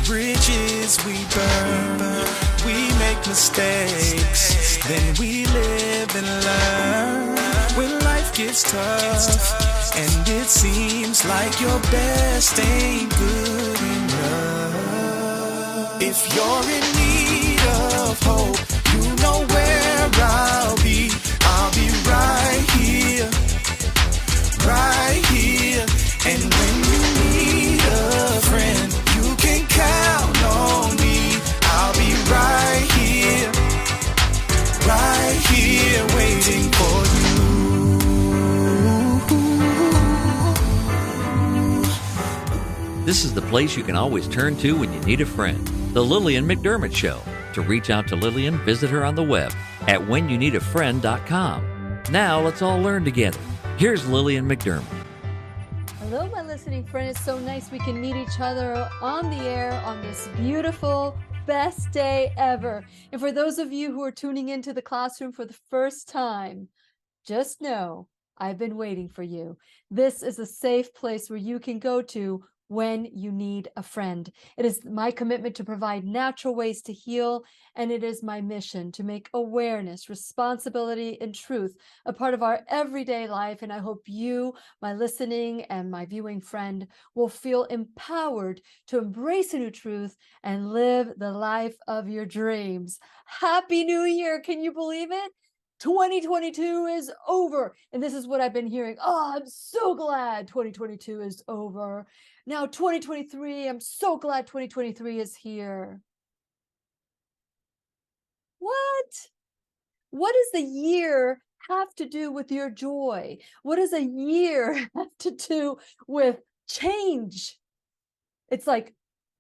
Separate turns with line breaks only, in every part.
bridges we burn, we make mistakes, then we live and learn. When life gets tough and it seems like your best ain't good enough, if you're in need of hope, you know where I'll be right here, right here. And when you need a friend, you can count on me. I'll be right here, waiting for
you. This is the place you can always turn to when you need a friend. The Lillian McDermott Show. To reach out to Lillian, visit her on the web at whenyouneedafriend.com. Now let's all learn together. Here's Lillian McDermott.
Hello, my listening friend. It's so nice we can meet each other on the air on this beautiful, best day ever. And for those of you who are tuning into the classroom for the first time, just know I've been waiting for you. This is a safe place where you can go to when you need a friend. It is my commitment to provide natural ways to heal, and it is my mission to make awareness, responsibility, and truth a part of our everyday life. And I hope you, my listening and my viewing friend, will feel empowered to embrace a new truth and live the life of your dreams. Happy New Year! Can you believe it? 2022 is over. And this is what I've been hearing. Oh, I'm so glad 2022 is over. Now 2023, I'm so glad 2023 is here. What? What does the year have to do with your joy? What does a year have to do with change? It's like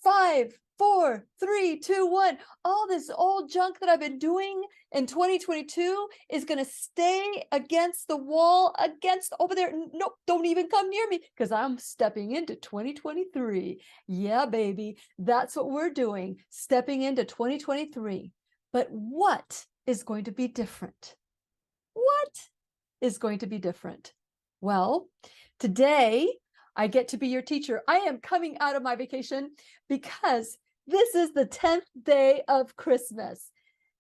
5, 4, 3, 2, 1. All this old junk that I've been doing in 2022 is going to stay against the wall, against over there. Nope, don't even come near me because I'm stepping into 2023. Yeah, baby, that's what we're doing, stepping into 2023. But what is going to be different? What is going to be different? Well, today I get to be your teacher. I am coming out of my vacation because this is the 10th day of Christmas.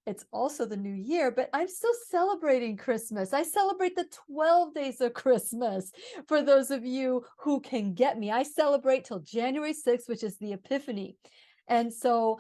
It's also the new year, but I'm still celebrating Christmas. I celebrate the 12 days of Christmas. For those of you who can get me, I celebrate till January 6th, which is the Epiphany. And so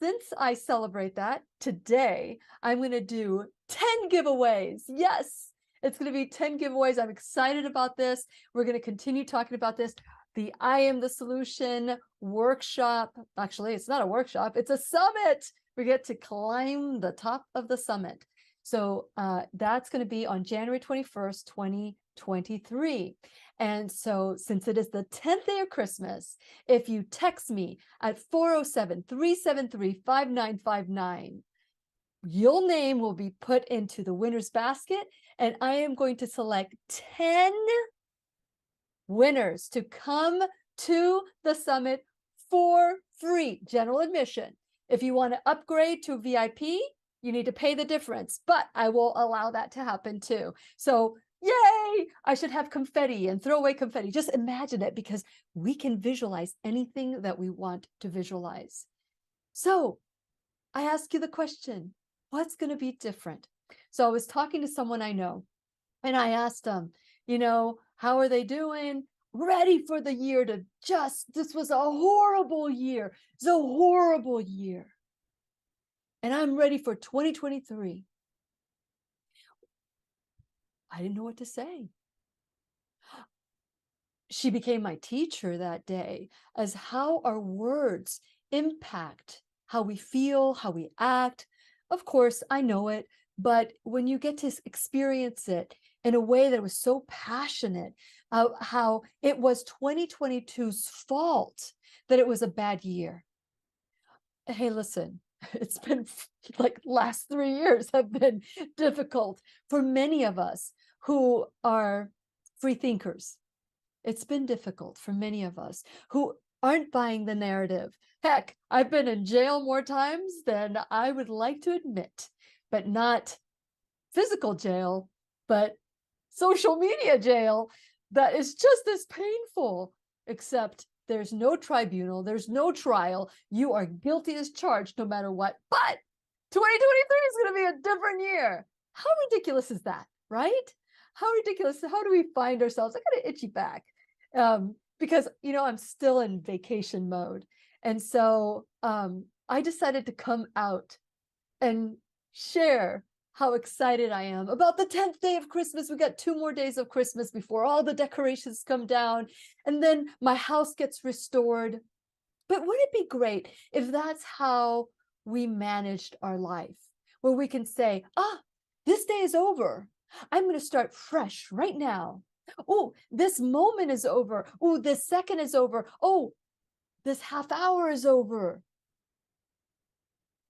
since I celebrate that, today I'm going to do 10 giveaways. Yes, it's going to be 10 giveaways. I'm excited about this. We're going to continue talking about this. The I Am the Solution workshop. Actually, it's not a workshop. It's a summit. We get to climb the top of the summit. So that's going to be on January 21st, 2023. And so since it is the 10th day of Christmas, if you text me at 407-373-5959, your name will be put into the winner's basket, and I am going to select 10 winners to come to the summit for free, general admission. If you want to upgrade to VIP, you need to pay the difference, but I will allow that to happen too. So yay, I should have confetti and throw away confetti. Just imagine it, because we can visualize anything that we want to visualize. So I ask you the question, what's going to be different? So I was talking to someone I know, and I asked them, how are they doing? Ready for the year to this was a horrible year. It's a horrible year. And I'm ready for 2023. I didn't know what to say. She became my teacher that day, as how our words impact how we feel, how we act. Of course, I know it, but when you get to experience it in a way that was so passionate, how it was 2022's fault that it was a bad year. Hey, listen, it's been like last 3 years have been difficult for many of us who are free thinkers. It's been difficult for many of us who aren't buying the narrative. Heck, I've been in jail more times than I would like to admit, but not physical jail, but social media jail that is just as painful, except there's no tribunal, there's no trial. You are guilty as charged no matter what. But 2023 is going to be a different year. How ridiculous is that, right? How ridiculous. How do we find ourselves? I got an itchy back because, I'm still in vacation mode. And so I decided to come out and share how excited I am about the 10th day of Christmas. We got 2 more days of Christmas before all the decorations come down, and then my house gets restored. But wouldn't it be great if that's how we managed our life, where we can say, this day is over. I'm going to start fresh right now. Oh, this moment is over. Oh, this second is over. Oh, this half hour is over.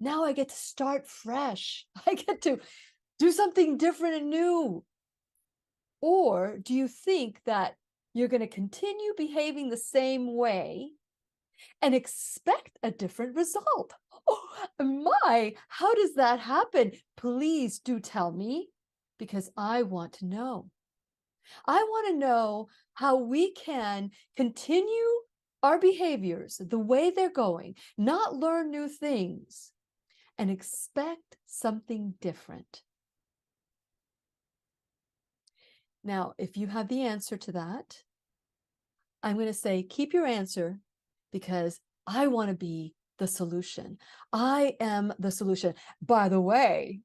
Now I get to start fresh. I get to do something different and new. Or do you think that you're going to continue behaving the same way and expect a different result? Oh my, how does that happen? Please do tell me, because I want to know. I want to know how we can continue our behaviors the way they're going, not learn new things, and expect something different. Now, if you have the answer to that, I'm going to say, keep your answer, because I want to be the solution. I am the solution. By the way,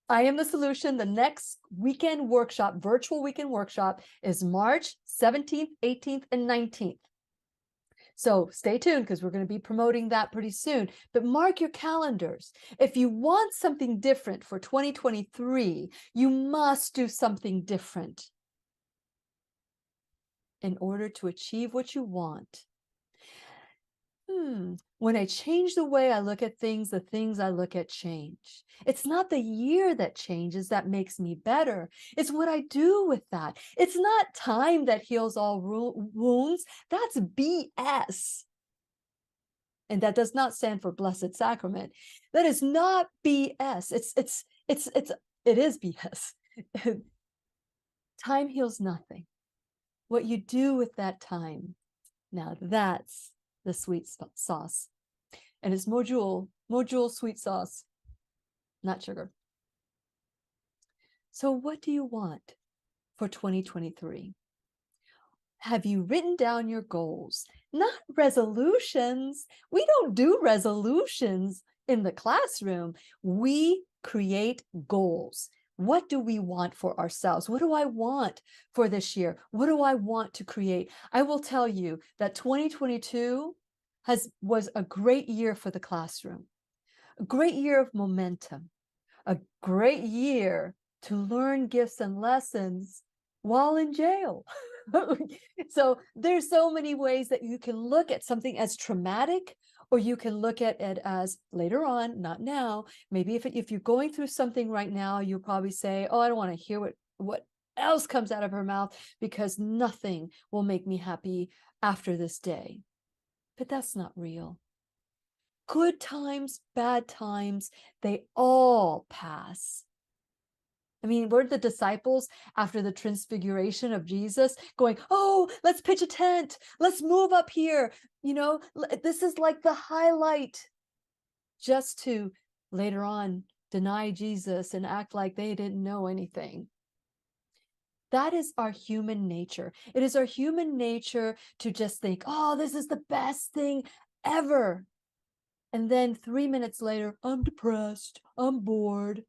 I am the solution. The next weekend workshop, virtual weekend workshop, is March 17th, 18th, and 19th. So stay tuned, because we're going to be promoting that pretty soon. But mark your calendars. If you want something different for 2023, you must do something different in order to achieve what you want. When I change the way I look at things, the things I look at change. It's not the year that changes that makes me better. It's what I do with that. It's not time that heals all wounds. That's BS. And that does not stand for Blessed Sacrament. That is not BS. It is BS. Time heals nothing. What you do with that time, now that's the sweet sauce. And it's module sweet sauce, not sugar. So what do you want for 2023? Have you written down your goals? Not resolutions. We don't do resolutions in the classroom. We create goals. What do we want for ourselves? What do I want for this year? What do I want to create? I will tell you that 2022 was a great year for the classroom, a great year of momentum, a great year to learn gifts and lessons while in jail. So there's so many ways that you can look at something as traumatic, or you can look at it as later on, not now. Maybe if you're going through something right now, you'll probably say, oh, I don't want to hear what else comes out of her mouth, because nothing will make me happy after this day. But that's not real. Good times, bad times, they all pass. I mean, weren't the disciples after the transfiguration of Jesus going, oh, let's pitch a tent. Let's move up here. This is like the highlight, just to later on deny Jesus and act like they didn't know anything. That is our human nature. It is our human nature to just think, oh, this is the best thing ever. And then 3 minutes later, I'm depressed, I'm bored.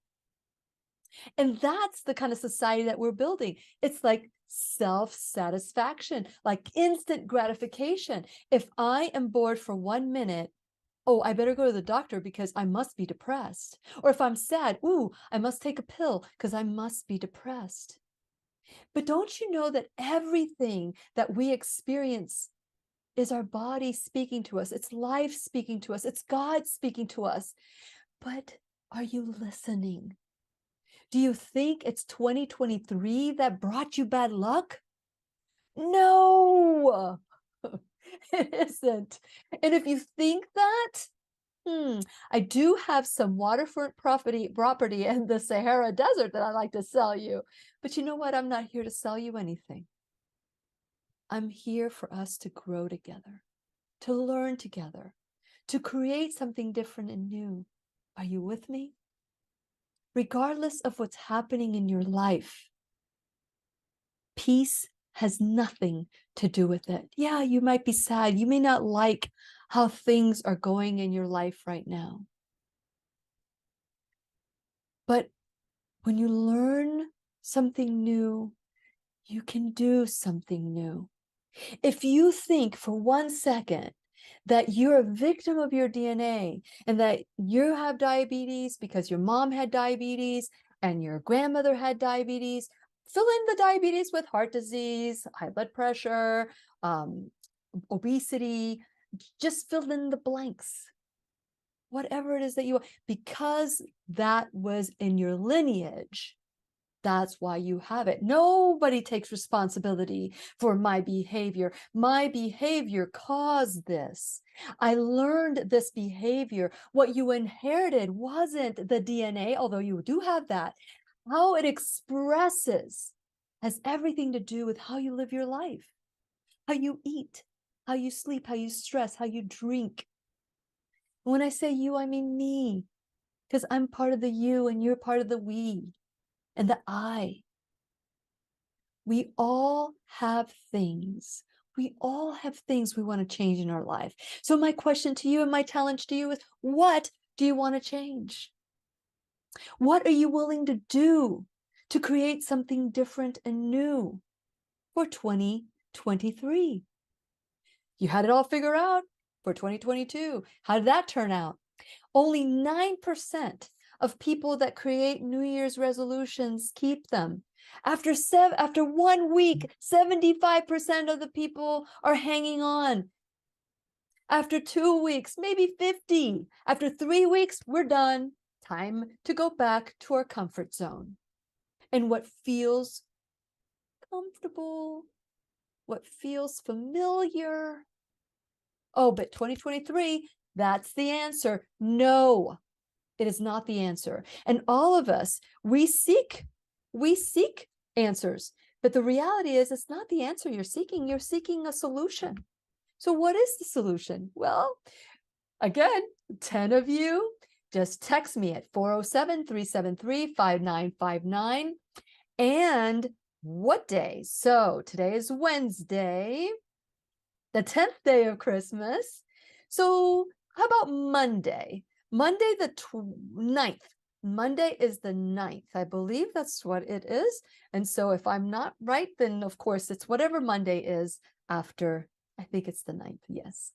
And that's the kind of society that we're building. It's like self-satisfaction, like instant gratification. If I am bored for 1 minute, oh, I better go to the doctor because I must be depressed. Or if I'm sad, ooh, I must take a pill because I must be depressed. But don't you know that everything that we experience is our body speaking to us? It's life speaking to us. It's God speaking to us. But are you listening? Do you think it's 2023 that brought you bad luck? No, it isn't. And if you think that, I do have some waterfront property in the Sahara Desert that I'd like to sell you. But you know what? I'm not here to sell you anything. I'm here for us to grow together. to learn together, to create something different and new. Are you with me? Regardless of what's happening in your life, peace has nothing to do with it. Yeah, you might be sad. You may not like how things are going in your life right now. But when you learn something new, you can do something new. If you think for 1 second that you're a victim of your DNA and that you have diabetes because your mom had diabetes and your grandmother had diabetes, fill in the diabetes with heart disease, high blood pressure, obesity, just fill in the blanks. Whatever it is that you want, because that was in your lineage. That's why you have it. Nobody takes responsibility for my behavior. My behavior caused this. I learned this behavior. What you inherited wasn't the DNA, although you do have that. How it expresses has everything to do with how you live your life, how you eat, how you sleep, how you stress, how you drink. When I say you, I mean me, because I'm part of the you and you're part of the we. And the I. We all have things. We all have things we want to change in our life. So my question to you and my challenge to you is, what do you want to change? What are you willing to do to create something different and new for 2023? You had it all figured out for 2022. How did that turn out? Only 9% of people that create New Year's resolutions keep them. After 1 week, 75% of the people are hanging on. After 2 weeks, maybe 50. After 3 weeks, we're done. Time to go back to our comfort zone. And what feels comfortable, what feels familiar. Oh, but 2023, that's the answer. No. It is not the answer. And all of us, we seek answers. But the reality is, it's not the answer you're seeking. You're seeking a solution. So what is the solution? Well, again, 10 of you, just text me at 407-373-5959. And what day? So today is Wednesday, the 10th day of Christmas. So how about Monday? Monday the 9th. Monday is the 9th. I believe that's what it is. And so if I'm not right, then of course it's whatever Monday is after, I think it's the 9th. Yes.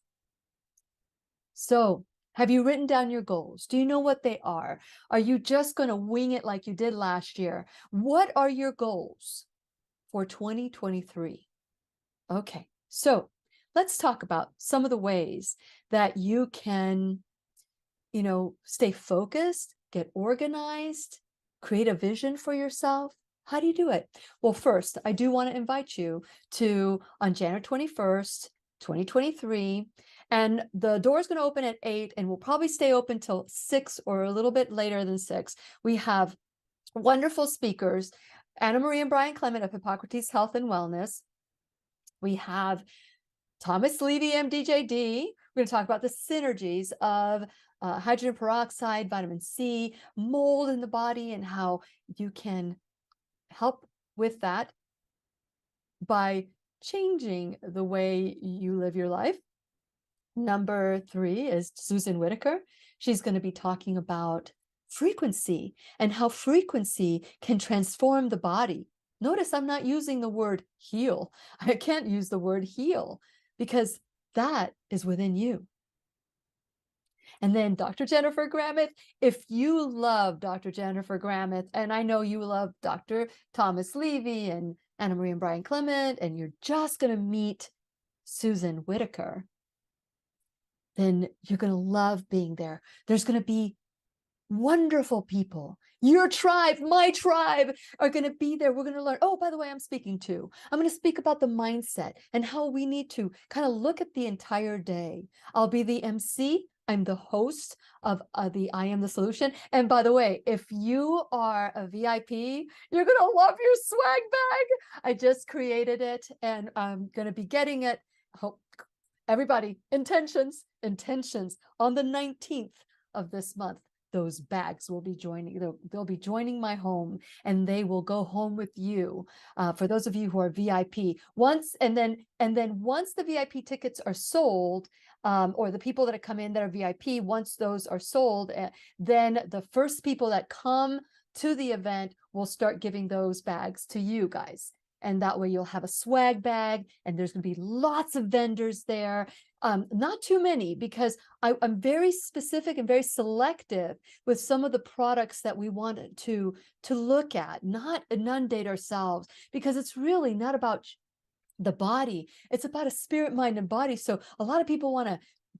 So have you written down your goals? Do you know what they are? Are you just going to wing it like you did last year? What are your goals for 2023? Okay. So let's talk about some of the ways that you can stay focused, get organized, create a vision for yourself. How do you do it? Well, first, I do want to invite you to, on January 21st, 2023, and the door is going to open at 8 and we'll probably stay open till 6 or a little bit later than 6. We have wonderful speakers, Anna Marie and Brian Clement of Hippocrates Health and Wellness. We have Thomas Levy, MD-JD. We're going to talk about the synergies of hydrogen peroxide, vitamin C, mold in the body, and how you can help with that by changing the way you live your life. Number 3 is Susan Whitaker. She's going to be talking about frequency and how frequency can transform the body. Notice I'm not using the word heal. I can't use the word heal because that is within you. And then Dr. Jennifer Grammett, if you love Dr. Jennifer Grammett, and I know you love Dr. Thomas Levy and Anna Marie and Brian Clement, and you're just going to meet Susan Whitaker, then you're going to love being there. There's going to be wonderful people. Your tribe, my tribe are going to be there. We're going to learn. Oh, by the way, I'm going to speak about the mindset and how we need to kind of look at the entire day. I'll be the MC. I'm the host of the I Am the Solution. And by the way, if you are a VIP, you're going to love your swag bag. I just created it and I'm going to be getting it. everybody, intentions on the 19th of this month. Those bags will be joining, they'll be joining my home, and they will go home with you. For those of you who are VIP, and then once the VIP tickets are sold, or the people that have come in that are VIP, once those are sold, then the first people that come to the event will start giving those bags to you guys. And that way you'll have a swag bag, and there's going to be lots of vendors there. Not too many, because I'm very specific and very selective with some of the products that we want to look at, not inundate ourselves, because it's really not about the body. It's about a spirit, mind, and body. So a lot of people want to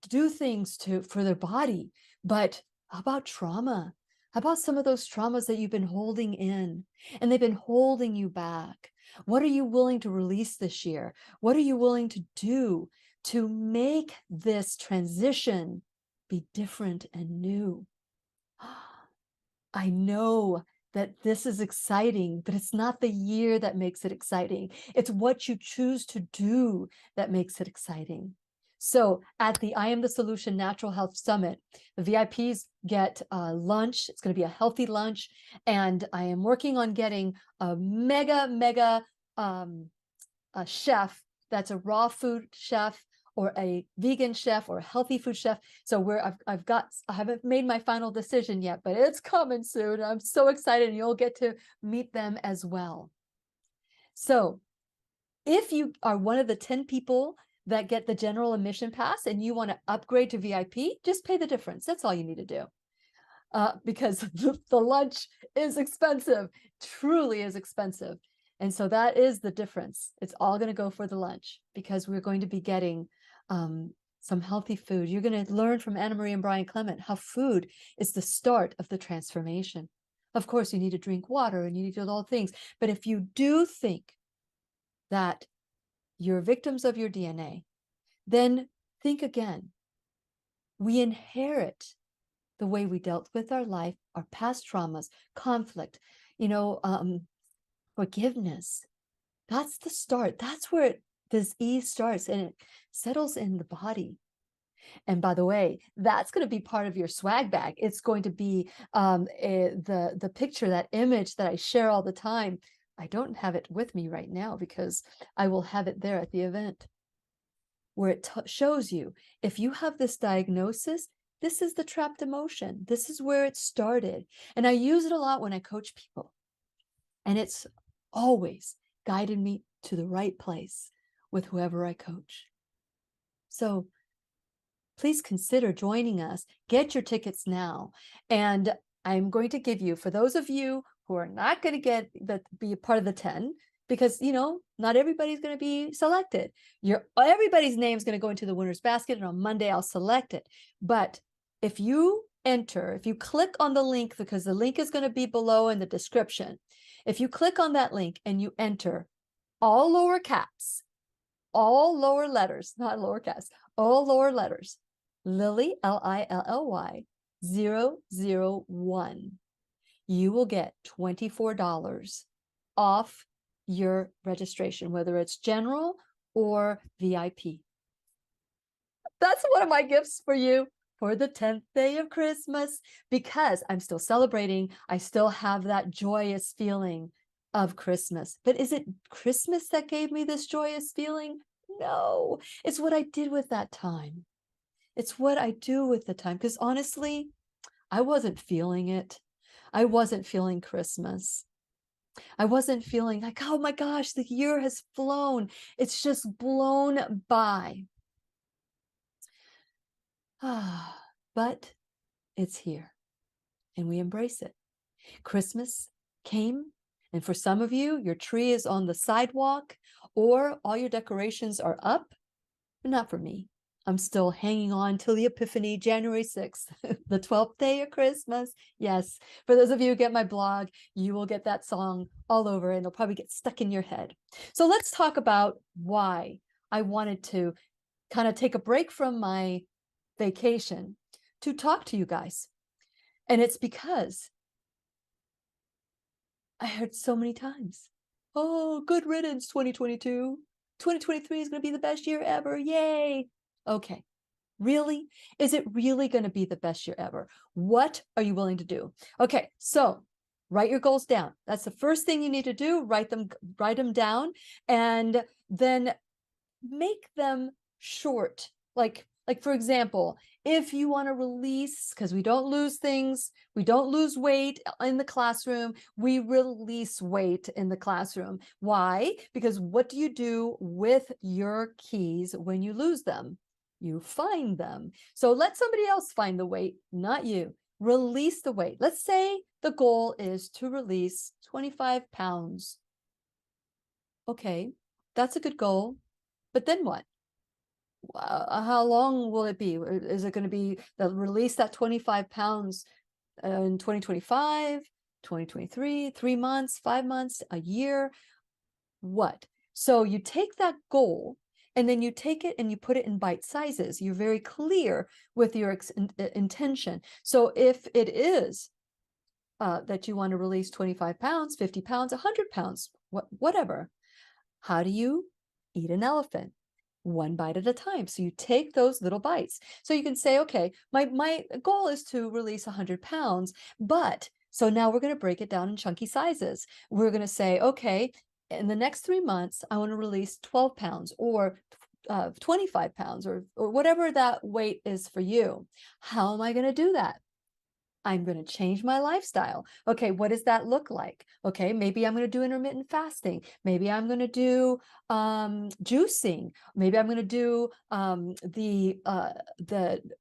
do things for their body, but how about trauma? How about some of those traumas that you've been holding in and they've been holding you back? What are you willing to release this year? What are you willing to do to make this transition be different and new? I know that this is exciting, but it's not the year that makes it exciting. It's what you choose to do that makes it exciting. So at the I Am the Solution Natural Health Summit, the VIPs get lunch. It's going to be a healthy lunch. And I am working on getting a mega a chef that's a raw food chef, or a vegan chef, or a healthy food chef. So I haven't made my final decision yet, but it's coming soon. I'm so excited, and you'll get to meet them as well. So if you are one of the 10 people that get the general admission pass and you want to upgrade to VIP, just pay the difference. That's all you need to do. Because the lunch is expensive, truly is expensive. And so that is the difference. It's all going to go for the lunch, because we're going to be getting some healthy food. You're going to learn from Anna Marie and Brian Clement how food is the start of the transformation. Of course, you need to drink water and you need to do all things. But if you do think that you're victims of your DNA, then think again. We inherit the way we dealt with our life, our past traumas, conflict, forgiveness. That's the start. That's where this ease starts, and it settles in the body. And by the way, that's going to be part of your swag bag. It's going to be the picture, that image that I share all the time. I don't have it with me right now because I will have it there at the event, where it shows you, if you have this diagnosis, this is the trapped emotion. This is where it started. And I use it a lot when I coach people. And it's always guided me to the right place with whoever I coach. So please consider joining us. Get your tickets now. And I'm going to give you, for those of you who are not going to be a part of the 10, because not everybody's going to be selected. Everybody's name is going to go into the winner's basket, and on Monday I'll select it. But if you click on the link, because the link is going to be below in the description. If you click on that link and you enter all lower caps, all lower letters, not lower caps, all lower letters, Lily, Lilly 001, you will get $24 off your registration, whether it's general or VIP. That's one of my gifts for you for the 10th day of Christmas, because I'm still celebrating. I still have that joyous feeling of Christmas. But is it Christmas that gave me this joyous feeling? No, it's what I did with that time. It's what I do with the time. Because honestly, I wasn't feeling it. I wasn't feeling Christmas. I wasn't feeling like, oh my gosh, the year has flown. It's just blown by. But it's here, and we embrace it. Christmas came, and for some of you, your tree is on the sidewalk, or all your decorations are up, but not for me. I'm still hanging on till the Epiphany, January 6th, the 12th day of Christmas. Yes, for those of you who get my blog, you will get that song all over, and it'll probably get stuck in your head. So let's talk about why I wanted to kind of take a break from my vacation to talk to you guys. And it's because I heard so many times, oh, good riddance, 2022. 2023 is going to be the best year ever. Yay. Okay. Really? Is it really going to be the best year ever? What are you willing to do? Okay, so write your goals down. That's the first thing you need to do. Write them down, and then make them short. Like for example, if you want to release, because we don't lose things, we don't lose weight in the classroom, we release weight in the classroom. Why? Because what do you do with your keys when you lose them? You find them. So let somebody else find the weight, not you. Release the weight. Let's say the goal is to release 25 pounds. Okay, that's a good goal. But then what? How long will it be? Is it going to be the release that 25 pounds in 2025, 2023, 3 months, 5 months, a year? What? So you take that goal and then you take it and you put it in bite sizes. You're very clear with your intention. So if it is that you want to release 25 pounds, 50 pounds, 100 pounds, whatever, how do you eat an elephant? One bite at a time. So you take those little bites. So you can say, okay, my goal is to release 100 pounds, but so now we're going to break it down in chunky sizes. We're going to say, okay, in the next 3 months, I want to release 12 pounds or 25 pounds or whatever that weight is for you. How am I going to do that? I'm going to change my lifestyle. Okay, what does that look like? Okay, maybe I'm going to do intermittent fasting. Maybe I'm going to do juicing. Maybe I'm going to do the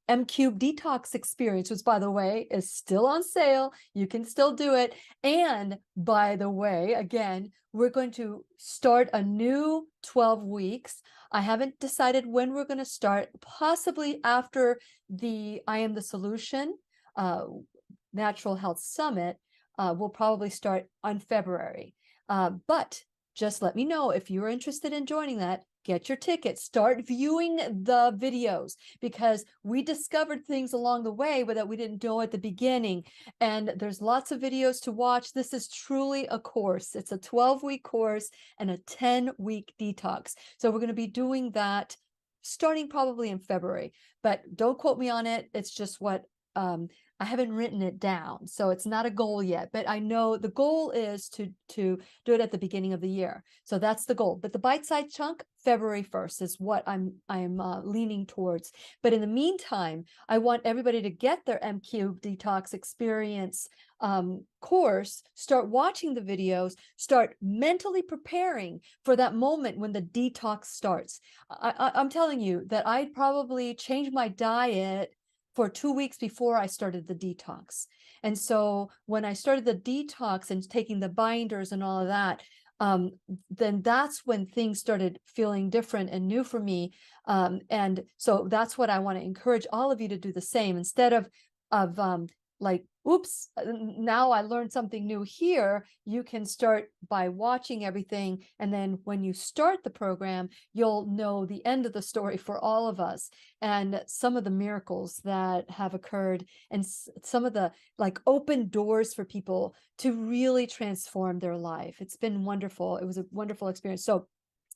M Cube detox experience, which by the way is still on sale. You can still do it. And by the way, again, we're going to start a new 12 weeks. I haven't decided when we're going to start, possibly after the I Am the Solution Natural Health Summit. Will probably start on February. But just let me know if you're interested in joining that. Get your ticket, start viewing the videos, because we discovered things along the way that we didn't know at the beginning. And there's lots of videos to watch. This is truly a course. It's a 12-week course and a 10-week detox. So we're going to be doing that starting probably in February, but don't quote me on it. It's just what I haven't written it down, so it's not a goal yet, but I know the goal is to do it at the beginning of the year. So that's the goal. But the bite-sized chunk, February 1st is what I'm leaning towards. But in the meantime, I want everybody to get their MQ Detox Experience course, start watching the videos, start mentally preparing for that moment when the detox starts. I'm telling you that I'd probably change my diet for 2 weeks before I started the detox. And so when I started the detox and taking the binders and all of that, then that's when things started feeling different and new for me. And so that's what I want to encourage all of you to do the same. Instead of like, oops, now I learned something new here. You can start by watching everything. And then when you start the program, you'll know the end of the story for all of us and some of the miracles that have occurred and some of the like open doors for people to really transform their life. It's been wonderful. It was a wonderful experience. So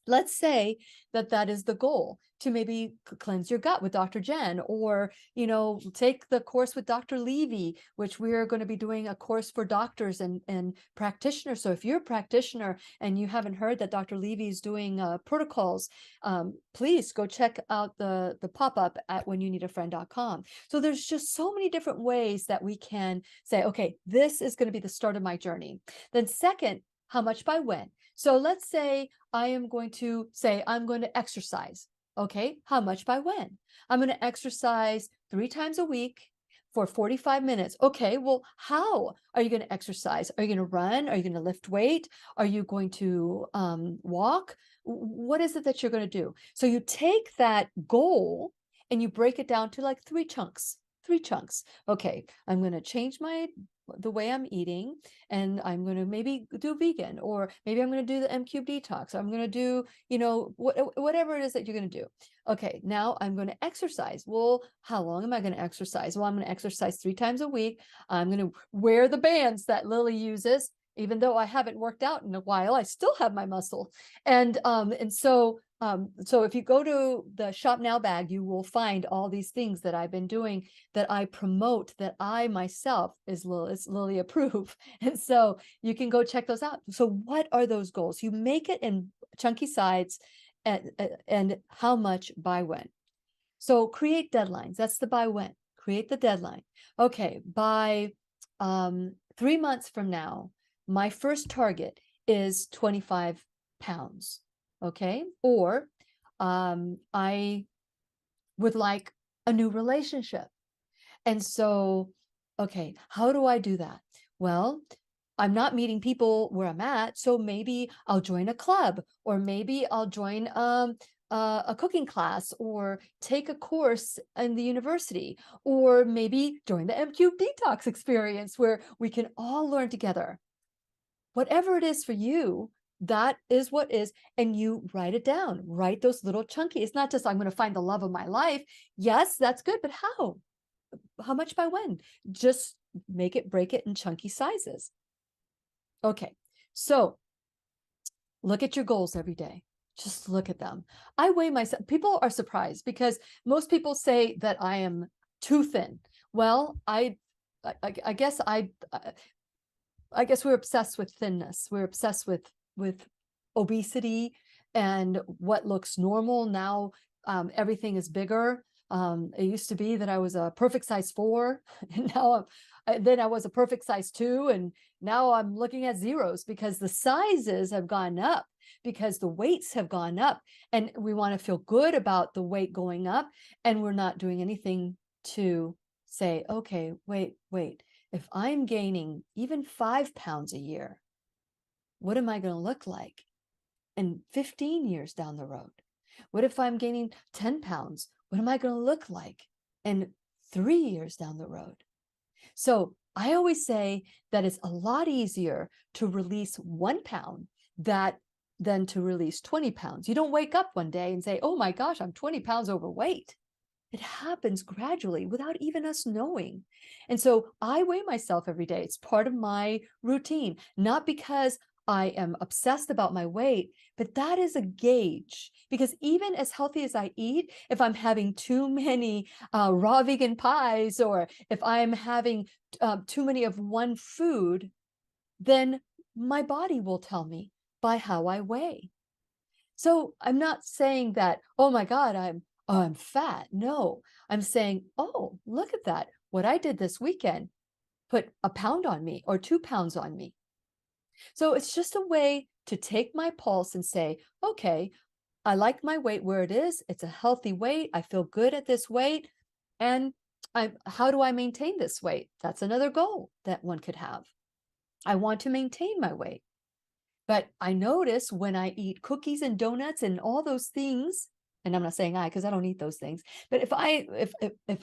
let's say that is the goal, to maybe cleanse your gut with Dr. Jen, or, take the course with Dr. Levy, which we're going to be doing a course for doctors and practitioners. So if you're a practitioner and you haven't heard that Dr. Levy is doing protocols, please go check out the pop-up at whenyounneedafriend.com. So there's just so many different ways that we can say, okay, this is going to be the start of my journey. Then second, how much by when? So let's say I am going to say I'm going to exercise. Okay, how much by when? I'm going to exercise 3 times a week for 45 minutes. Okay, well, how are you going to exercise? Are you going to run? Are you going to lift weight? Are you going to walk? What is it that you're going to do? So you take that goal and you break it down to like 3 chunks. 3 chunks. Okay, I'm going to change the way I'm eating, and I'm going to maybe do vegan, or maybe I'm going to do the M Cube detox. Or I'm going to do, whatever it is that you're going to do. Okay, now I'm going to exercise. Well, how long am I going to exercise? Well, I'm going to exercise 3 times a week. I'm going to wear the bands that Lily uses. Even though I haven't worked out in a while, I still have my muscle. And so So if you go to the Shop Now bag, you will find all these things that I've been doing, that I promote, that I myself is Lily approve. And so you can go check those out. So what are those goals? You make it in chunky sides, and how much by when. So create deadlines. That's the by when. Create the deadline. Okay, by 3 months from now, my first target is 25 pounds. Okay, or I would like a new relationship. And so, okay, how do I do that? Well, I'm not meeting people where I'm at, so maybe I'll join a club, or maybe I'll join a cooking class, or take a course in the university, or maybe join the MQ Detox experience where we can all learn together. Whatever it is for you, that is what is, and you write it down. Write those little chunky. It's not just I'm going to find the love of my life. Yes, that's good, but how? How much by when? Just make it, break it in chunky sizes. Okay, so look at your goals every day. Just look at them. I weigh myself. People are surprised because most people say that I am too thin. Well, I guess we're obsessed with thinness. We're obsessed with obesity and what looks normal. Now everything is bigger. It used to be that I was a perfect size 4, and now then I was a perfect size 2, and now I'm looking at zeros because the sizes have gone up, because the weights have gone up, and we want to feel good about the weight going up, and we're not doing anything to say, okay, wait, if I'm gaining even 5 pounds a year, what am I going to look like in 15 years down the road? What if I'm gaining 10 pounds? What am I going to look like in 3 years down the road? So I always say that it's a lot easier to release 1 pound than to release 20 pounds. You don't wake up one day and say, oh my gosh, I'm 20 pounds overweight. It happens gradually without even us knowing. And so I weigh myself every day. It's part of my routine, not because I am obsessed about my weight, but that is a gauge. Because even as healthy as I eat, if I'm having too many raw vegan pies, or if I'm having too many of one food, then my body will tell me by how I weigh. So I'm not saying that, oh my God, I'm fat. No, I'm saying, oh, look at that. What I did this weekend put a pound on me, or 2 pounds on me. So it's just a way to take my pulse and say, okay, I like my weight where it is. It's a healthy weight. I feel good at this weight. And how do I maintain this weight? That's another goal that one could have. I want to maintain my weight. But I notice when I eat cookies and donuts and all those things, and I'm not saying I, because I don't eat those things, but if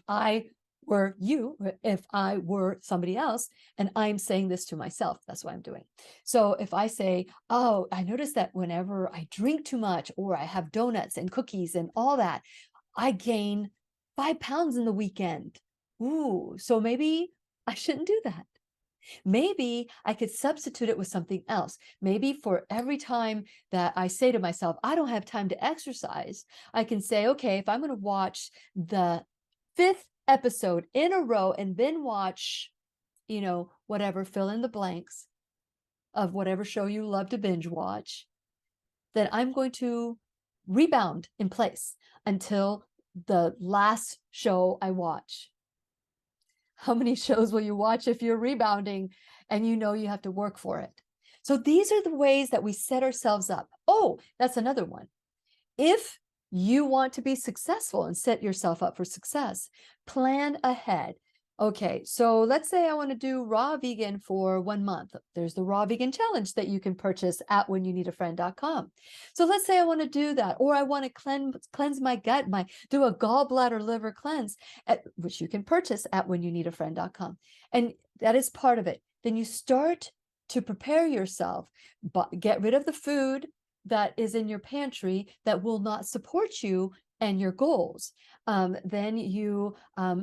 I were you, if I were somebody else, and I'm saying this to myself, that's what I'm doing. So if I say, oh, I notice that whenever I drink too much, or I have donuts and cookies and all that, I gain 5 pounds in the weekend. Ooh, so maybe I shouldn't do that. Maybe I could substitute it with something else. Maybe for every time that I say to myself, I don't have time to exercise, I can say, okay, if I'm going to watch the 5th episode in a row and then watch, whatever, fill in the blanks of whatever show you love to binge watch, then I'm going to rebound in place until the last show I watch. How many shows will you watch if you're rebounding and you have to work for it? So these are the ways that we set ourselves up. Oh, that's another one. If you want to be successful and set yourself up for success, plan ahead. Okay, so let's say I want to do raw vegan for 1 month. There's the raw vegan challenge that you can purchase at whenyounneedafriend.com. So let's say I want to do that, or I want to cleanse my gut, do a gallbladder liver cleanse, which you can purchase at whenyounneedafriend.com. And that is part of it. Then you start to prepare yourself, but get rid of the food that is in your pantry that will not support you and your goals. Then you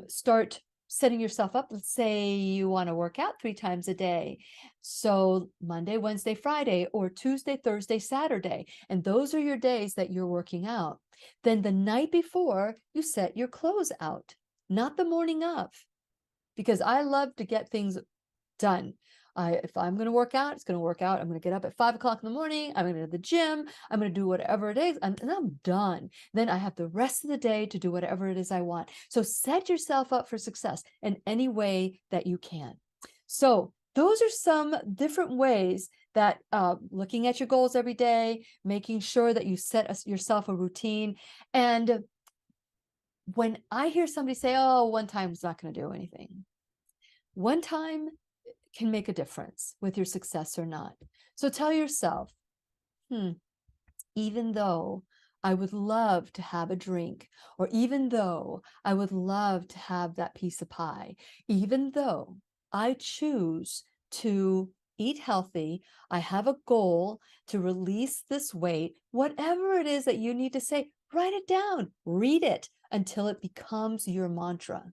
start setting yourself up. Let's say you want to work out 3 times a day. So Monday, Wednesday, Friday, or Tuesday, Thursday, Saturday. And those are your days that you're working out. Then the night before, you set your clothes out, not the morning of, because I love to get things done. If I'm going to work out, it's going to work out. I'm going to get up at 5 o'clock in the morning. I'm going to go to the gym. I'm going to do whatever it is. And I'm done. Then I have the rest of the day to do whatever it is I want. So set yourself up for success in any way that you can. So those are some different ways that looking at your goals every day, making sure that you set yourself a routine. And when I hear somebody say, oh, one time is not going to do anything. One time can make a difference with your success or not. So tell yourself, even though I would love to have a drink, or even though I would love to have that piece of pie, even though I choose to eat healthy, I have a goal to release this weight, whatever it is that you need to say, write it down, read it until it becomes your mantra.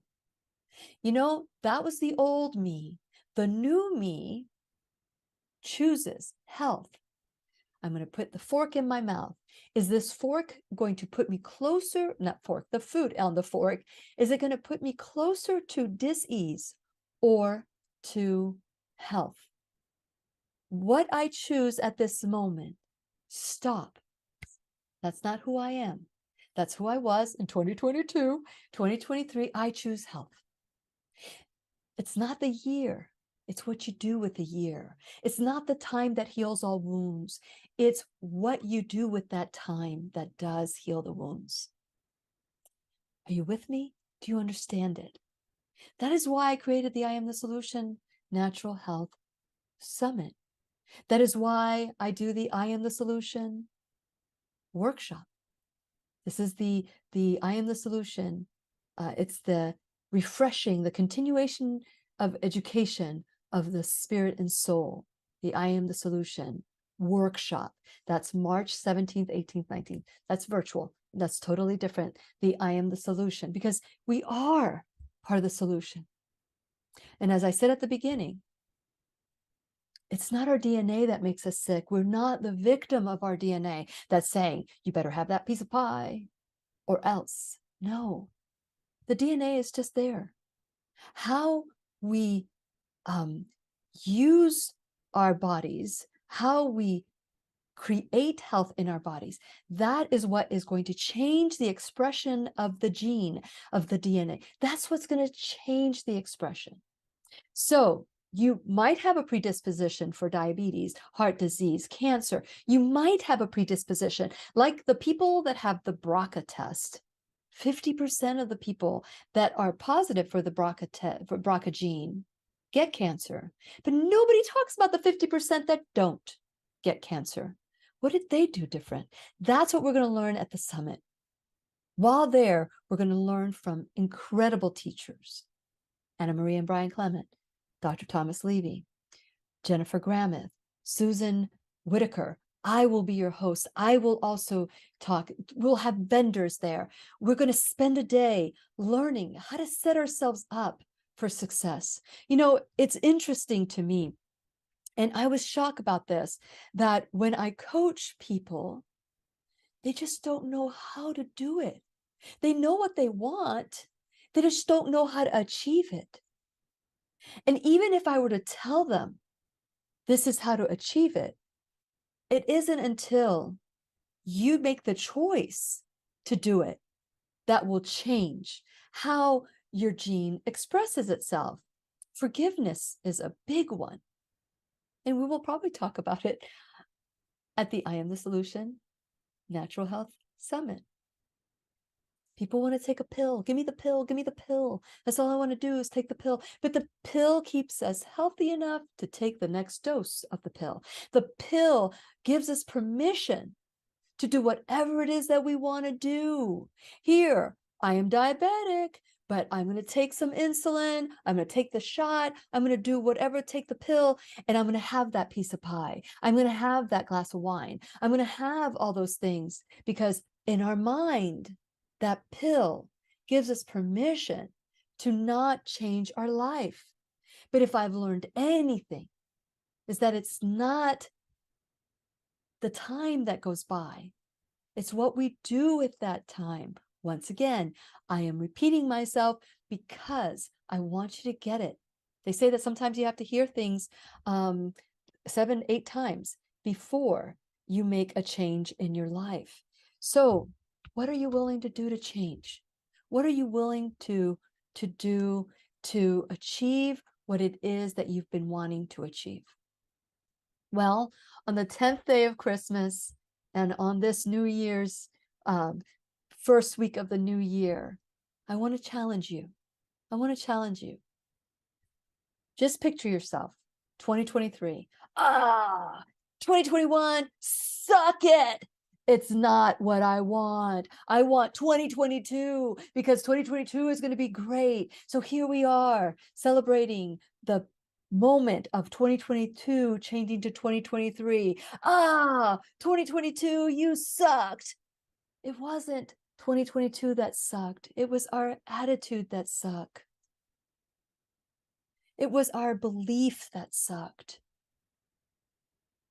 You know, that was the old me. The new me chooses health. I'm going to put the fork in my mouth. Is this fork going to put me closer, not fork, the food on the fork, is it going to put me closer to dis-ease or to health? What I choose at this moment, stop. That's not who I am. That's who I was in 2022, 2023. I choose health. It's not the year. It's what you do with the year. It's not the time that heals all wounds. It's what you do with that time that does heal the wounds. Are you with me? Do you understand it? That is why I created the I Am the Solution Natural Health Summit. That is why I do the I Am the Solution workshop. This is the I Am the Solution. It's the refreshing, the continuation of education of the spirit and soul, the I Am the Solution workshop. That's March 17th, 18th, 19th. That's virtual. That's totally different. The I Am the Solution, because we are part of the solution. And as I said at the beginning, it's not our DNA that makes us sick. We're not the victim of our DNA that's saying, you better have that piece of pie or else. No, the DNA is just there. How we use our bodies, how we create health in our bodies, that is what is going to change the expression of the gene, of the DNA. That's what's going to change the expression. So you might have a predisposition for diabetes, heart disease, cancer. You might have a predisposition, like the people that have the BRCA test. 50% of the people that are positive for the BRCA gene get cancer, but nobody talks about the 50% that don't get cancer. What did they do different? That's what we're going to learn at the summit. While there, we're going to learn from incredible teachers: Anna Marie and Brian Clement, Dr. Thomas Levy, Jennifer Grameth, Susan Whitaker. I will be your host. I will also talk. We'll have vendors there. We're going to spend a day learning how to set ourselves up for success. You know, it's interesting to me, and I was shocked about this, that when I coach people, they just don't know how to do it. They know what they want. They just don't know how to achieve it. And even if I were to tell them, this is how to achieve it, it isn't until you make the choice to do it that will change how your gene expresses itself. Forgiveness is a big one. And we will probably talk about it at the I Am the Solution Natural Health Summit. People want to take a pill. Give me the pill. Give me the pill. That's all I want to do is take the pill. But the pill keeps us healthy enough to take the next dose of the pill. The pill gives us permission to do whatever it is that we want to do. Here, I am diabetic, but I'm going to take some insulin. I'm going to take the shot. I'm going to do whatever, take the pill, and I'm going to have that piece of pie. I'm going to have that glass of wine. I'm going to have all those things, because in our mind, that pill gives us permission to not change our life. But if I've learned anything, is that it's not the time that goes by. It's what we do with that time. Once again, I am repeating myself because I want you to get it. They say that sometimes you have to hear things 7, 8 times before you make a change in your life. So what are you willing to do to change? What are you willing to do to achieve what it is that you've been wanting to achieve? Well, on the 10th day of Christmas and on this New Year's first week of the new year, I want to challenge you. I want to challenge you. Just picture yourself, 2023. 2021, suck it. It's not what I want. I want 2022 because 2022 is going to be great. So here we are celebrating the moment of 2022 changing to 2023. 2022, you sucked. It wasn't 2022 that sucked. It was our attitude that sucked. It was our belief that sucked.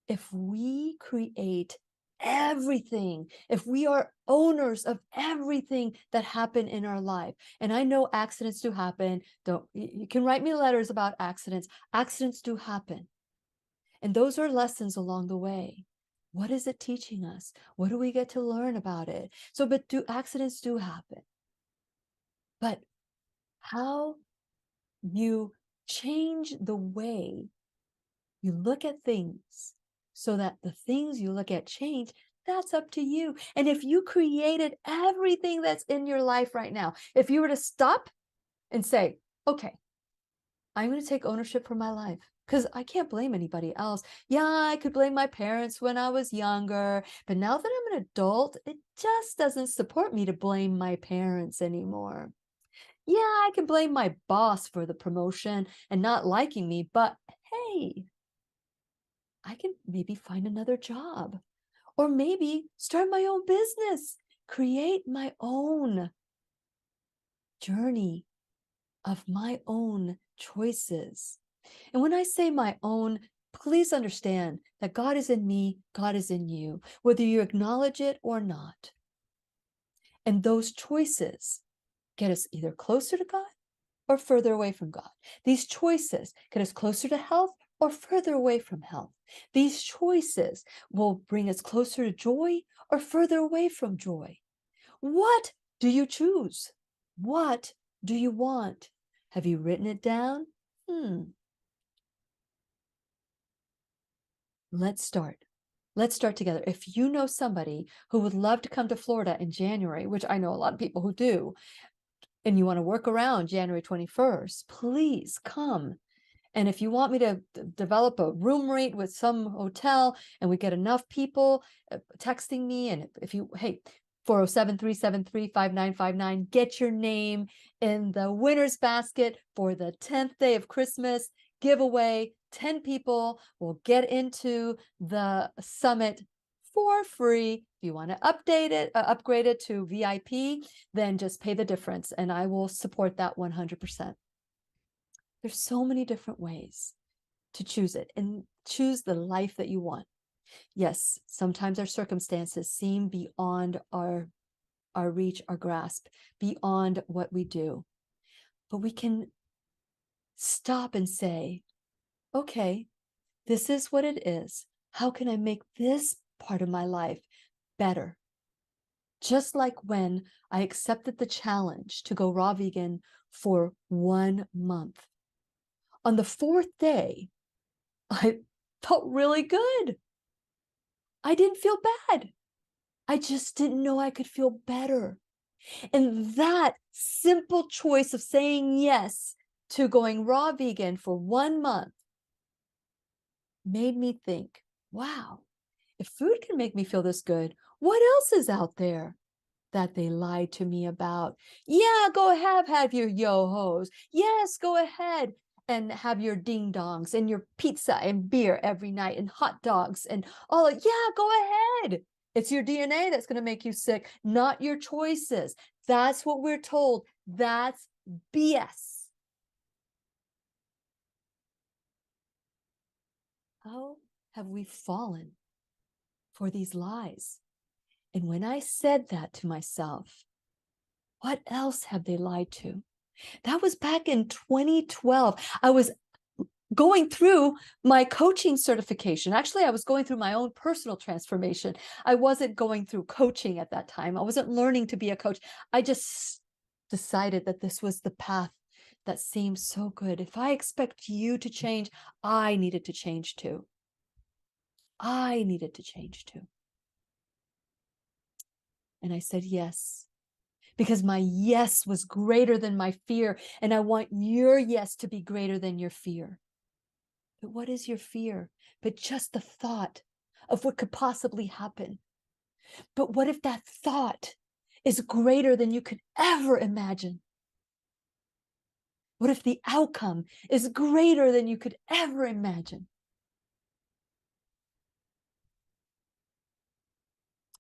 If we create everything, if we are owners of everything that happened in our life, and I know accidents do happen. You can write me letters about accidents. Accidents do happen. And those are lessons along the way. What is it teaching us? What do we get to learn about it? So, but accidents do happen. But how you change the way you look at things so that the things you look at change, that's up to you. And if you created everything that's in your life right now, if you were to stop and say, okay, I'm going to take ownership for my life because I can't blame anybody else. Yeah, I could blame my parents when I was younger, but now that I'm an adult, it just doesn't support me to blame my parents anymore. Yeah, I can blame my boss for the promotion and not liking me, but hey, I can maybe find another job or maybe start my own business, create my own journey of my own choices. And when I say my own, please understand that God is in me, God is in you, whether you acknowledge it or not. And those choices get us either closer to God or further away from God. These choices get us closer to health or further away from health. These choices will bring us closer to joy or further away from joy. What do you choose? What do you want? Have you written it down? Let's start. Let's start together. If you know somebody who would love to come to Florida in January, which I know a lot of people who do, and you want to work around January 21st, please come. And if you want me to develop a room rate with some hotel and we get enough people texting me, and if you, hey, 407-373-5959, get your name in the winner's basket for the 10th day of Christmas giveaway. 10 people will get into the summit for free. If you want to upgrade it to VIP, then just pay the difference and I will support that 100%. There's so many different ways to choose it and choose the life that you want. Yes, sometimes our circumstances seem beyond our reach, our grasp, beyond what we do. But we can stop and say, okay, this is what it is. How can I make this part of my life better? Just like when I accepted the challenge to go raw vegan for 1 month. On the 4th day, I felt really good. I didn't feel bad. I just didn't know I could feel better. And that simple choice of saying yes to going raw vegan for 1 month made me think, wow, if food can make me feel this good, what else is out there that they lied to me about? Yeah, go ahead, have your yo-hos. Yes, go ahead and have your ding-dongs and your pizza and beer every night and hot dogs and all. Yeah, go ahead. It's your DNA that's going to make you sick, not your choices. That's what we're told. That's BS. How have we fallen for these lies? And when I said that to myself, what else have they lied to? That was back in 2012. I was going through my coaching certification. Actually, I was going through my own personal transformation. I wasn't going through coaching at that time. I wasn't learning to be a coach. I just decided that this was the path that seemed so good. If I expect you to change, I needed to change too. I needed to change too. And I said yes, because my yes was greater than my fear. And I want your yes to be greater than your fear. But what is your fear? But just the thought of what could possibly happen. But what if that thought is greater than you could ever imagine? What if the outcome is greater than you could ever imagine?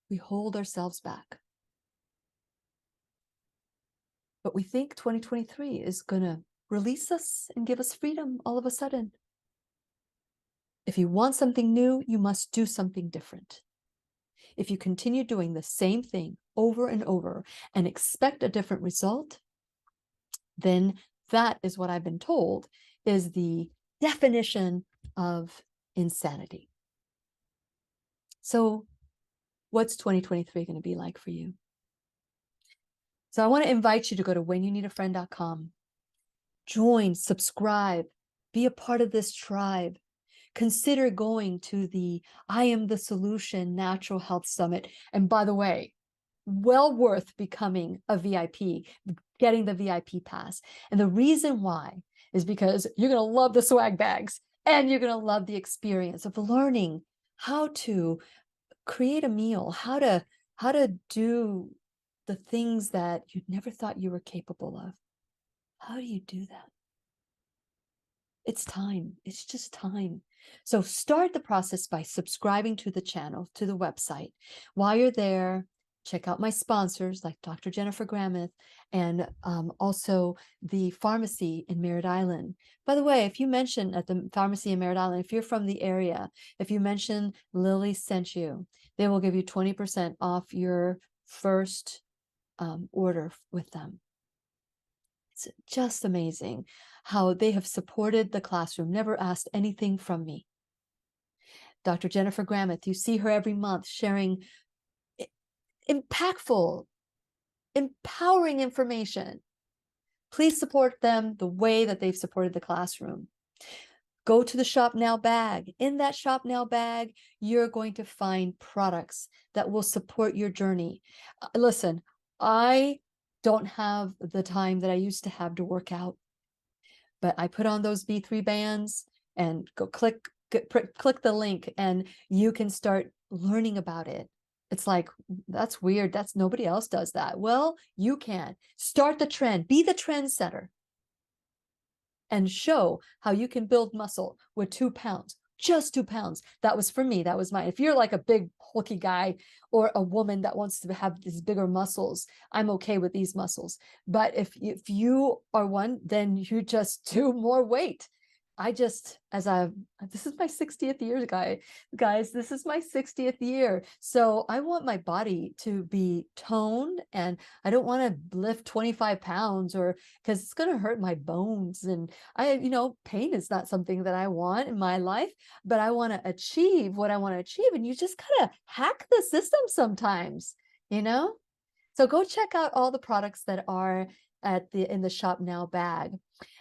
We hold ourselves back. But we think 2023 is going to release us and give us freedom all of a sudden. If you want something new, you must do something different. If you continue doing the same thing over and over and expect a different result, then that is what I've been told is the definition of insanity. So what's 2023 going to be like for you? So I want to invite you to go to whenyouneedafriend.com. Join, subscribe, be a part of this tribe. Consider going to the I Am the Solution Natural Health Summit. And by the way, well worth becoming a VIP, getting the VIP pass. And the reason why is because you're going to love the swag bags and you're going to love the experience of learning how to create a meal, how to do the things that you never thought you were capable of. How do you do that? It's time. It's just time. So start the process by subscribing to the channel, to the website. While you're there, check out my sponsors like Dr. Jennifer Grameth and also the pharmacy in Merritt Island. By the way, if you mention at the pharmacy in Merritt Island, if you're from the area, if you mention Lily sent you, they will give you 20% off your first order with them. It's just amazing how they have supported the classroom, never asked anything from me. Dr. Jennifer Grameth, you see her every month sharing impactful, empowering information. Please support them the way that they've supported the classroom. Go to the Shop Now bag. In that Shop Now bag, you're going to find products that will support your journey. Listen, I don't have the time that I used to have to work out, but I put on those B3 bands and go click the link and you can start learning about it. It's like, that's weird. That's nobody else does that. Well, you can start the trend, be the trendsetter and show how you can build muscle with 2 pounds, just 2 pounds. That was for me. That was mine. If you're like a big hulky guy or a woman that wants to have these bigger muscles, I'm okay with these muscles. But if you are one, then you just do more weight. This is my 60th year, guys, this is my 60th year. So I want my body to be toned and I don't want to lift 25 pounds because it's going to hurt my bones. And pain is not something that I want in my life, but I want to achieve what I want to achieve. And you just kind of hack the system sometimes, So go check out all the products that are in the Shop Now bag.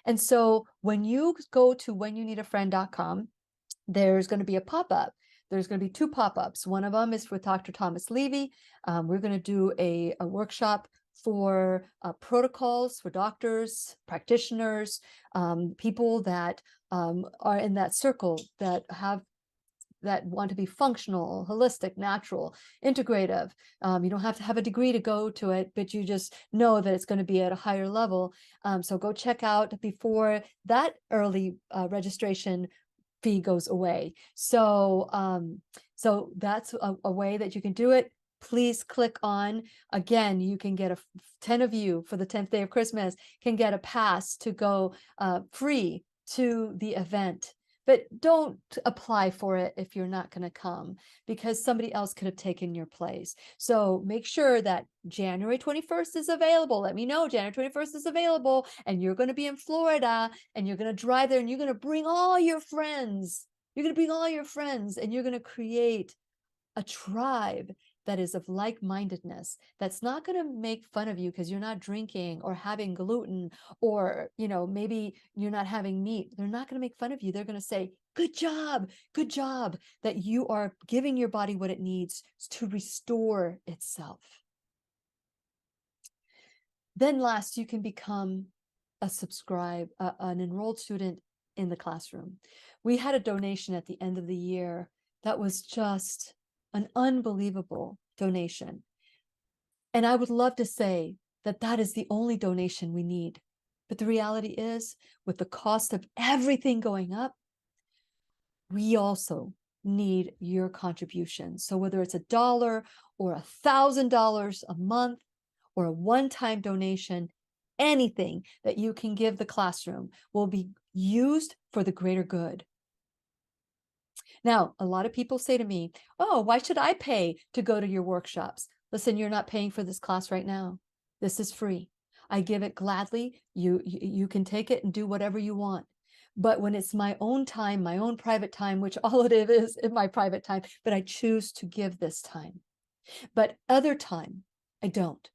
And so when you go to whenyouneedafriend.com, there's going to be a pop-up. There's going to be 2 pop-ups. One of them is with Dr. Thomas Levy. We're going to do a workshop for protocols for doctors, practitioners, people that are in that circle that want to be functional, holistic, natural, integrative. You don't have to have a degree to go to it, but you just know that it's going to be at a higher level. So go check out before that early registration fee goes away. So that's a way that you can do it. please click on, again, you can get 10 of you for the 10th day of Christmas can get a pass to go free to the event. But don't apply for it if you're not going to come, because somebody else could have taken your place. So make sure that January 21st is available. Let me know January 21st is available, and you're going to be in Florida, and you're going to drive there, and you're going to bring all your friends. You're going to bring all your friends, and you're going to create a tribe that is of like-mindedness, that's not going to make fun of you because you're not drinking or having gluten, or, you know, maybe you're not having meat. They're not going to make fun of you. They're going to say, good job, that you are giving your body what it needs to restore itself. Then last, you can become an enrolled student in the classroom. We had a donation at the end of the year that was just an unbelievable donation. And I would love to say that that is the only donation we need. But the reality is, with the cost of everything going up, we also need your contribution. So whether it's $1 or $1,000 a month or a one-time donation, anything that you can give the classroom will be used for the greater good. Now, a lot of people say to me, oh, why should I pay to go to your workshops? Listen, you're not paying for this class right now. This is free. I give it gladly. You can take it and do whatever you want. But when it's my own time, my own private time, which all it is my private time, but I choose to give this time. But other time, I don't.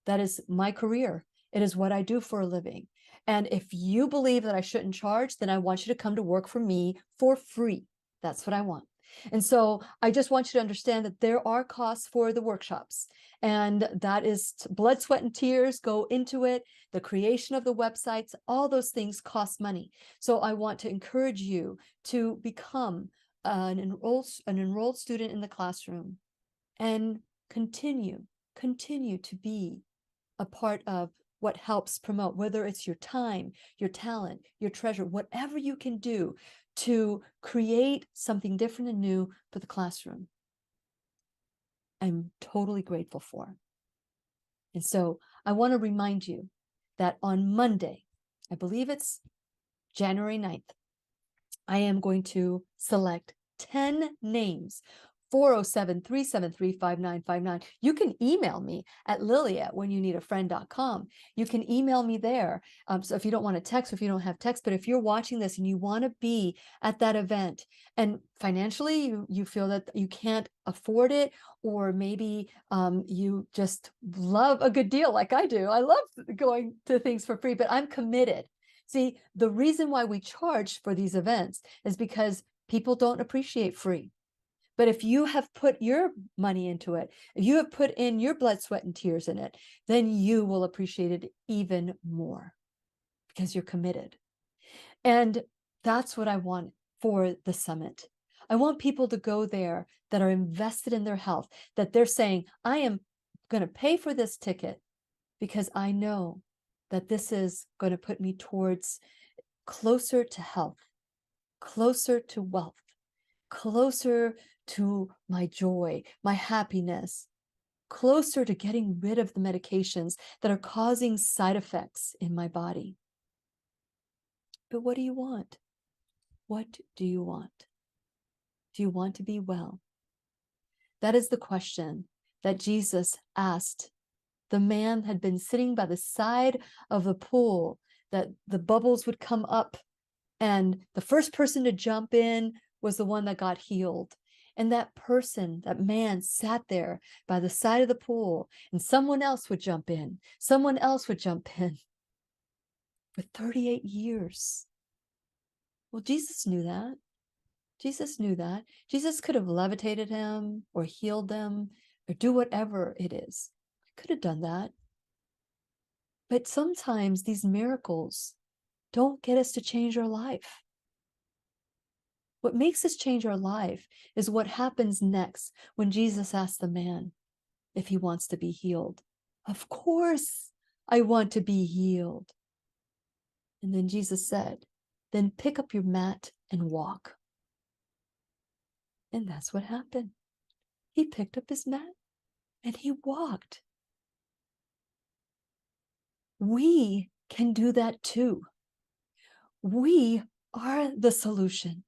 That is my career. It is what I do for a living. And if you believe that I shouldn't charge, then I want you to come to work for me for free. That's what I want. And so I just want you to understand that there are costs for the workshops, and that is blood, sweat, and tears go into it. The creation of the websites, all those things cost money. So I want to encourage you to become an enrolled student in the classroom and continue to be a part of what helps promote, whether it's your time, your talent, your treasure, whatever you can do to create something different and new for the classroom. I'm totally grateful for. And so I want to remind you that on Monday, I believe it's January 9th, I am going to select 10 names, 407-373-5959. You can email me at lily@whenyouneedafriend.com. You can email me there. So if you don't want to text, if you don't have text, but if you're watching this and you want to be at that event, and financially you feel that you can't afford it, or maybe you just love a good deal like I do. I love going to things for free, but I'm committed. See, the reason why we charge for these events is because people don't appreciate free. But if you have put your money into it, if you have put in your blood, sweat, and tears in it, then you will appreciate it even more because you're committed. And that's what I want for the summit. I want people to go there that are invested in their health, that they're saying, I am going to pay for this ticket because I know that this is going to put me towards closer to health, closer to wealth, closer to my joy, my happiness, closer to getting rid of the medications that are causing side effects in my body. But what do you want? What do you want? Do you want to be well? That is the question that Jesus asked. The man had been sitting by the side of the pool, that the bubbles would come up, and the first person to jump in was the one that got healed. And that person, that man, sat there by the side of the pool, and someone else would jump in. Someone else would jump in for 38 years. Well, Jesus knew that. Jesus knew that. Jesus could have levitated him or healed them or do whatever it is. He could have done that. But sometimes these miracles don't get us to change our life. What makes us change our life is what happens next when Jesus asks the man if he wants to be healed. Of course, I want to be healed. And then Jesus said, then pick up your mat and walk. And that's what happened. He picked up his mat and he walked. We can do that too. We are the solution.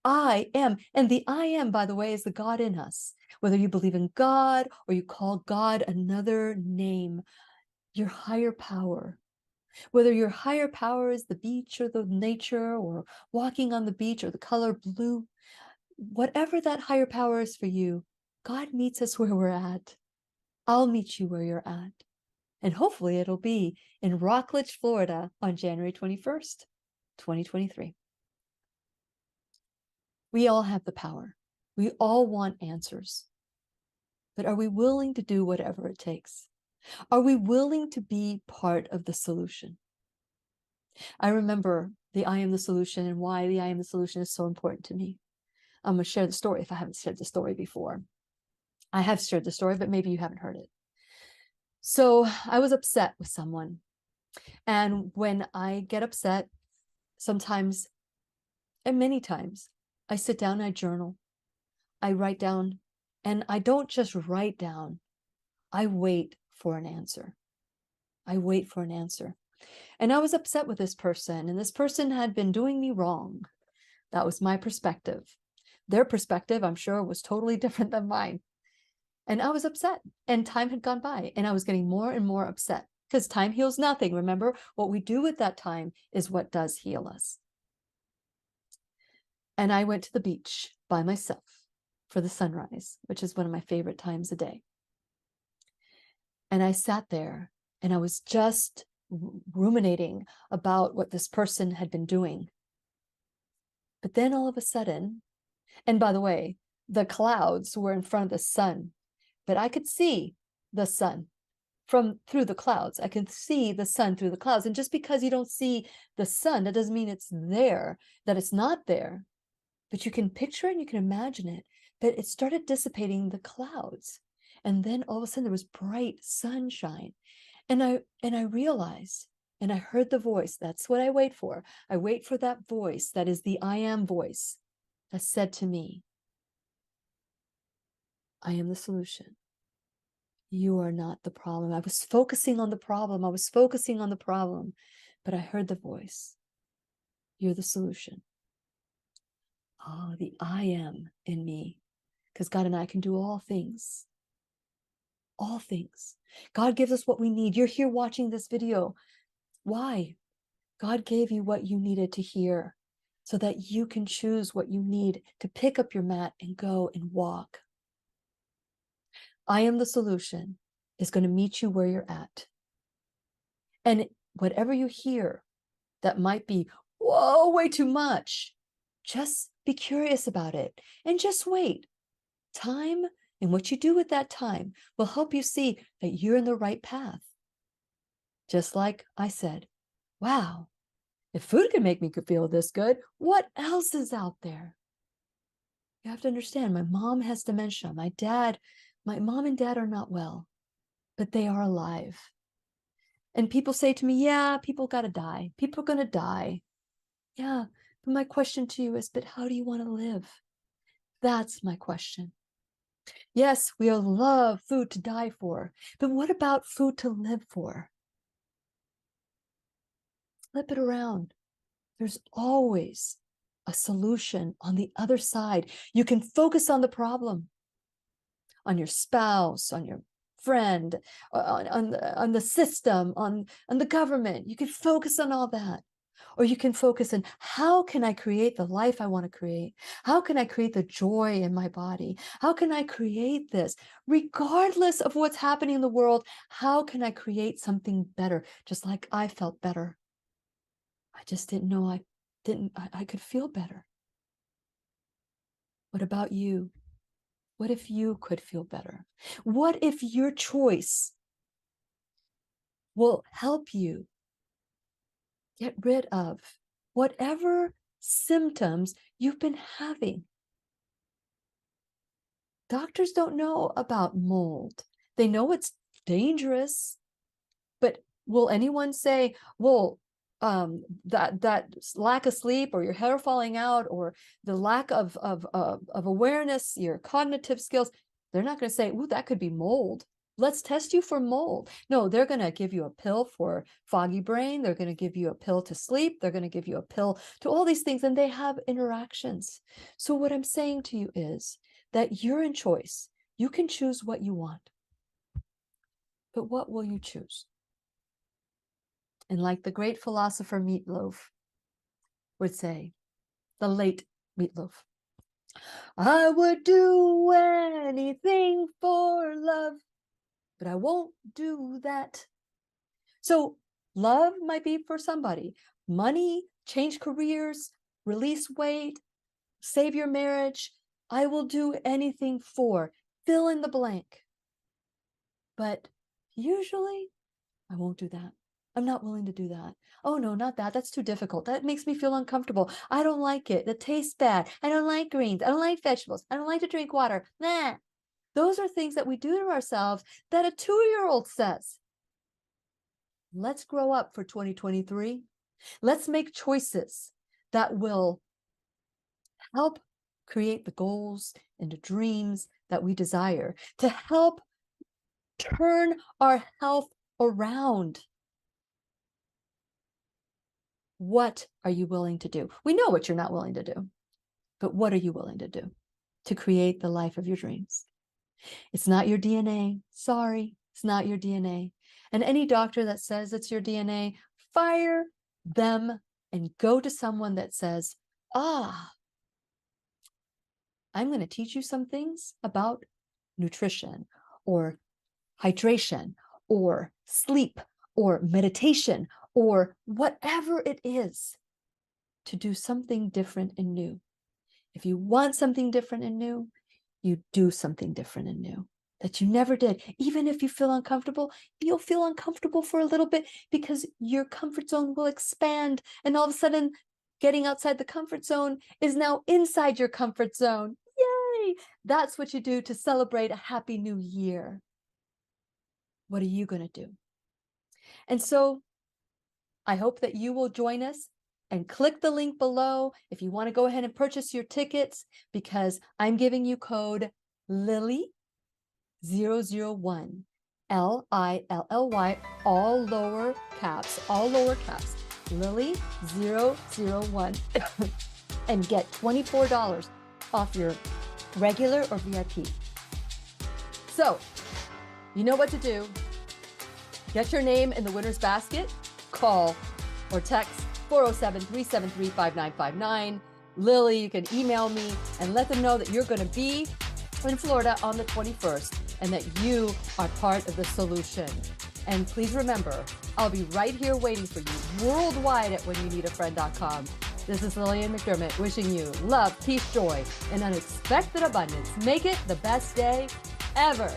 I am. And the I am, by the way, is the God in us. Whether you believe in God or you call God another name, your higher power, whether your higher power is the beach or the nature or walking on the beach or the color blue, whatever that higher power is for you, God meets us where we're at. I'll meet you where you're at. And hopefully it'll be in Rockledge, Florida on January 21st, 2023. We all have the power. We all want answers. But are we willing to do whatever it takes? Are we willing to be part of the solution? I remember the I am the solution and why the I am the solution is so important to me. I'm going to share the story if I haven't shared the story before. I have shared the story, but maybe you haven't heard it. So I was upset with someone. And when I get upset, sometimes and many times, I sit down and I journal. I write down, and I don't just write down. I wait for an answer. I wait for an answer. And I was upset with this person, and this person had been doing me wrong. That was my perspective. Their perspective, I'm sure, was totally different than mine. And I was upset, and time had gone by, and I was getting more and more upset because time heals nothing. Remember, what we do with that time is what does heal us. And I went to the beach by myself for the sunrise, which is one of my favorite times a day. And I sat there and I was just ruminating about what this person had been doing. But then all of a sudden, and by the way, the clouds were in front of the sun, but I could see the sun from through the clouds. I can see the sun through the clouds. And just because you don't see the sun, that doesn't mean it's there, that it's not there. But you can picture it and you can imagine it. But it started dissipating the clouds. And then all of a sudden there was bright sunshine. And I realized, and I heard the voice. That's what I wait for. I wait for that voice that is the I am voice that said to me, I am the solution. You are not the problem. I was focusing on the problem. I was focusing on the problem, but I heard the voice. You're the solution. Oh, the I am in me, because God and I can do all things. All things. God gives us what we need. You're here watching this video. Why? God gave you what you needed to hear so that you can choose what you need to pick up your mat and go and walk. I am the solution is going to meet you where you're at. And whatever you hear that might be, whoa, way too much, just be curious about it and just wait. Time and what you do with that time will help you see that you're in the right path. Just like I said, wow, if food can make me feel this good, what else is out there? You have to understand, my mom has dementia. My mom and dad are not well, but they are alive. And people say to me, yeah, people got to die. People are going to die. Yeah, but my question to you is, but how do you want to live? That's my question. Yes, we all love food to die for, but what about food to live for? Flip it around. There's always a solution on the other side. You can focus on the problem, on your spouse, on your friend, on the system, on the government. You can focus on all that. Or you can focus on, how can I create the life I want to create? How can I create the joy in my body? How can I create this? Regardless of what's happening in the world, how can I create something better? Just like I felt better. I just didn't know I could feel better. What about you? What if you could feel better? What if your choice will help you get rid of whatever symptoms you've been having? Doctors don't know about mold. They know it's dangerous, but will anyone say, well, that lack of sleep or your hair falling out or the lack of awareness, your cognitive skills, They're not going to say, ooh, that could be mold. Let's test you for mold. No, they're going to give you a pill for foggy brain. They're going to give you a pill to sleep. They're going to give you a pill to all these things, and they have interactions. So what I'm saying to you is that you're in choice. You can choose what you want. But what will you choose? And like the great philosopher Meatloaf would say, the late Meatloaf, I would do anything for love, but I won't do that. So love might be for somebody. Money, change careers, release weight, save your marriage. I will do anything for, fill in the blank. But usually I won't do that. I'm not willing to do that. Oh no, not that. That's too difficult. That makes me feel uncomfortable. I don't like it. It tastes bad. I don't like greens. I don't like vegetables. I don't like to drink water. Nah. Those are things that we do to ourselves that a 2-year-old says. Let's grow up for 2023. Let's make choices that will help create the goals and the dreams that we desire, to help turn our health around. What are you willing to do? We know what you're not willing to do, but what are you willing to do to create the life of your dreams? It's not your DNA. Sorry, it's not your DNA. And any doctor that says it's your DNA, fire them and go to someone that says, I'm going to teach you some things about nutrition or hydration or sleep or meditation or whatever it is to do something different and new. If you want something different and new, you do something different and new that you never did. Even if you feel uncomfortable, you'll feel uncomfortable for a little bit because your comfort zone will expand. And all of a sudden, getting outside the comfort zone is now inside your comfort zone. Yay! That's what you do to celebrate a happy new year. What are you going to do? And so I hope that you will join us and click the link below if you want to go ahead and purchase your tickets, because I'm giving you code Lilly001, Lilly, all lower caps, Lilly001, and get $24 off your regular or VIP. So, you know what to do. Get your name in the winner's basket, call or text 407-373-5959. Lily, you can email me and let them know that you're going to be in Florida on the 21st and that you are part of the solution. And please remember, I'll be right here waiting for you worldwide at whenyouneedafriend.com. This is Lillian McDermott wishing you love, peace, joy, and unexpected abundance. Make it the best day ever.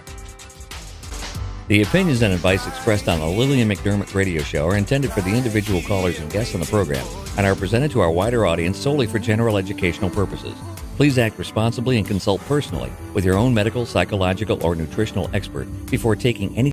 The opinions and advice expressed on the Lillian McDermott radio show are intended for the individual callers and guests on the program and are presented to our wider audience solely for general educational purposes. Please act responsibly and consult personally with your own medical, psychological, or nutritional expert before taking any